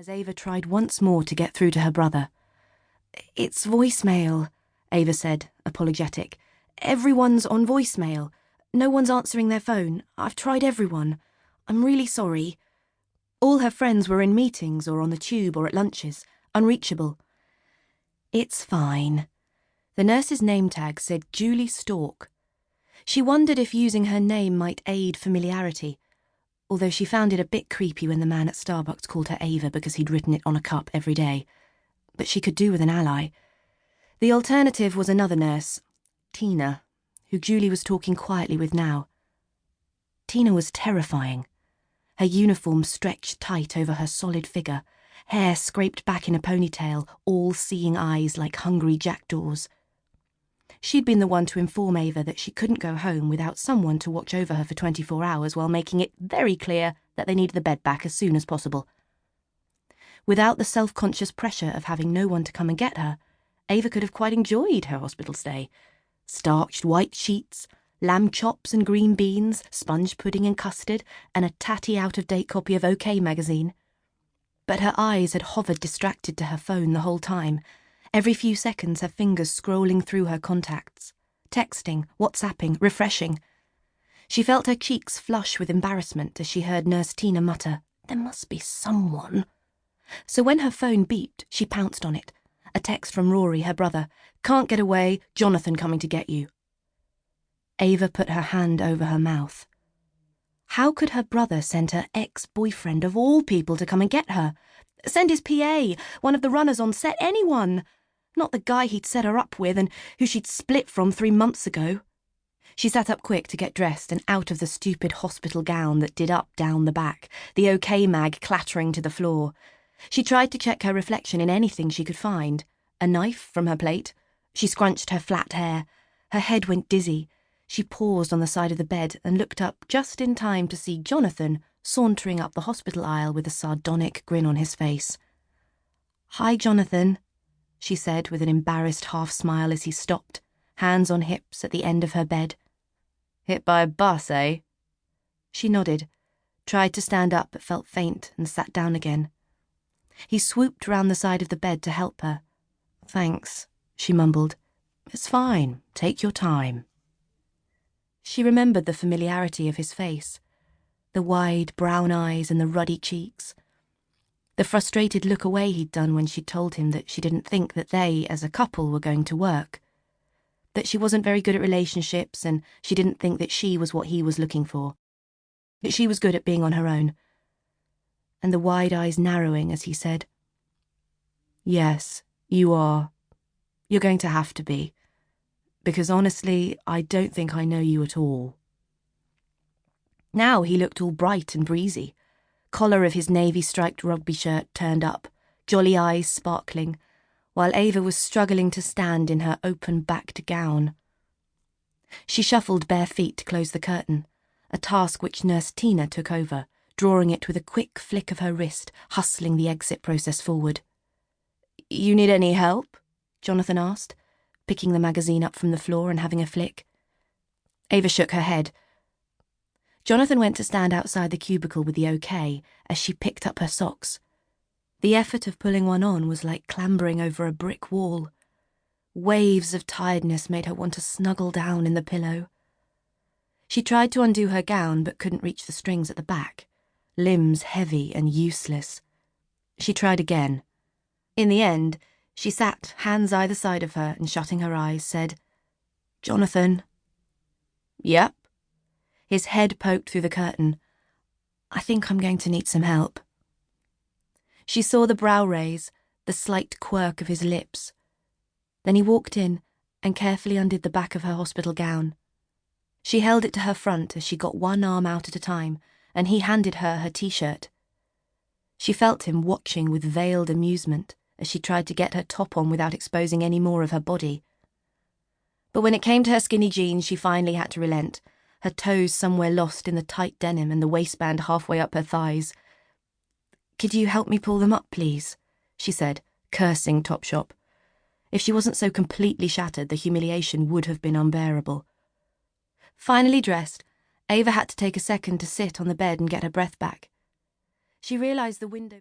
as Ava tried once more to get through to her brother. "It's voicemail," Ava said, apologetic. "Everyone's on voicemail. No one's answering their phone. I've tried everyone. I'm really sorry." All her friends were in meetings or on the tube or at lunches, unreachable. "It's fine." The nurse's name tag said Julie Stork. She wondered if using her name might aid familiarity, although she found it a bit creepy when the man at Starbucks called her Ava because he'd written it on a cup every day. But she could do with an ally. The alternative was another nurse, Tina, who Julie was talking quietly with now. Tina was terrifying. Her uniform stretched tight over her solid figure, hair scraped back in a ponytail, all-seeing eyes like hungry jackdaws. She'd been the one to inform Ava that she couldn't go home without someone to watch over her for 24 hours while making it very clear that they needed the bed back as soon as possible. Without the self-conscious pressure of having no one to come and get her, Ava could have quite enjoyed her hospital stay. Starched white sheets, lamb chops and green beans, sponge pudding and custard, and a tatty out-of-date copy of OK magazine. But her eyes had hovered distracted to her phone the whole time, every few seconds her fingers scrolling through her contacts, texting, WhatsApping, refreshing. She felt her cheeks flush with embarrassment as she heard Nurse Tina mutter, "There must be someone." So when her phone beeped, she pounced on it. A text from Rory, her brother. "Can't get away, Jonathan coming to get you." Ava put her hand over her mouth. How could her brother send her ex-boyfriend of all people to come and get her? Send his PA, one of the runners on set, anyone. Not the guy he'd set her up with and who she'd split from 3 months ago. She sat up quick to get dressed and out of the stupid hospital gown that did up down the back, the OK mag clattering to the floor. She tried to check her reflection in anything she could find. A knife from her plate. She scrunched her flat hair. Her head went dizzy. She paused on the side of the bed and looked up just in time to see Jonathan sauntering up the hospital aisle with a sardonic grin on his face. "Hi, Jonathan," she said with an embarrassed half-smile as he stopped, hands on hips at the end of her bed. "Hit by a bus, eh?" She nodded, tried to stand up but felt faint and sat down again. He swooped round the side of the bed to help her. "Thanks," she mumbled. "It's fine. Take your time." She remembered the familiarity of his face, the wide brown eyes and the ruddy cheeks, the frustrated look away he'd done when she'd told him that she didn't think that they, as a couple, were going to work, that she wasn't very good at relationships and she didn't think that she was what he was looking for, that she was good at being on her own. And the wide eyes narrowing as he said, "Yes, you are. You're going to have to be. Because honestly, I don't think I know you at all." Now he looked all bright and breezy, collar of his navy-striped rugby shirt turned up, jolly eyes sparkling, while Ava was struggling to stand in her open-backed gown. She shuffled bare feet to close the curtain, a task which Nurse Tina took over, drawing it with a quick flick of her wrist, hustling the exit process forward. "You need any help?" Jonathan asked, picking the magazine up from the floor and having a flick. Ava shook her head. Jonathan went to stand outside the cubicle with the OK as she picked up her socks. The effort of pulling one on was like clambering over a brick wall. Waves of tiredness made her want to snuggle down in the pillow. She tried to undo her gown but couldn't reach the strings at the back, limbs heavy and useless. She tried again. In the end, she sat, hands either side of her, and shutting her eyes, said, "Jonathan." "Yep." His head poked through the curtain. "I think I'm going to need some help." She saw the brow raise, the slight quirk of his lips. Then he walked in and carefully undid the back of her hospital gown. She held it to her front as she got one arm out at a time, and he handed her T-shirt. She felt him watching with veiled amusement as she tried to get her top on without exposing any more of her body. But when it came to her skinny jeans, she finally had to relent, her toes somewhere lost in the tight denim and the waistband halfway up her thighs. "Could you help me pull them up, please?" she said, cursing Topshop. If she wasn't so completely shattered, the humiliation would have been unbearable. Finally dressed, Ava had to take a second to sit on the bed and get her breath back. She realised the window...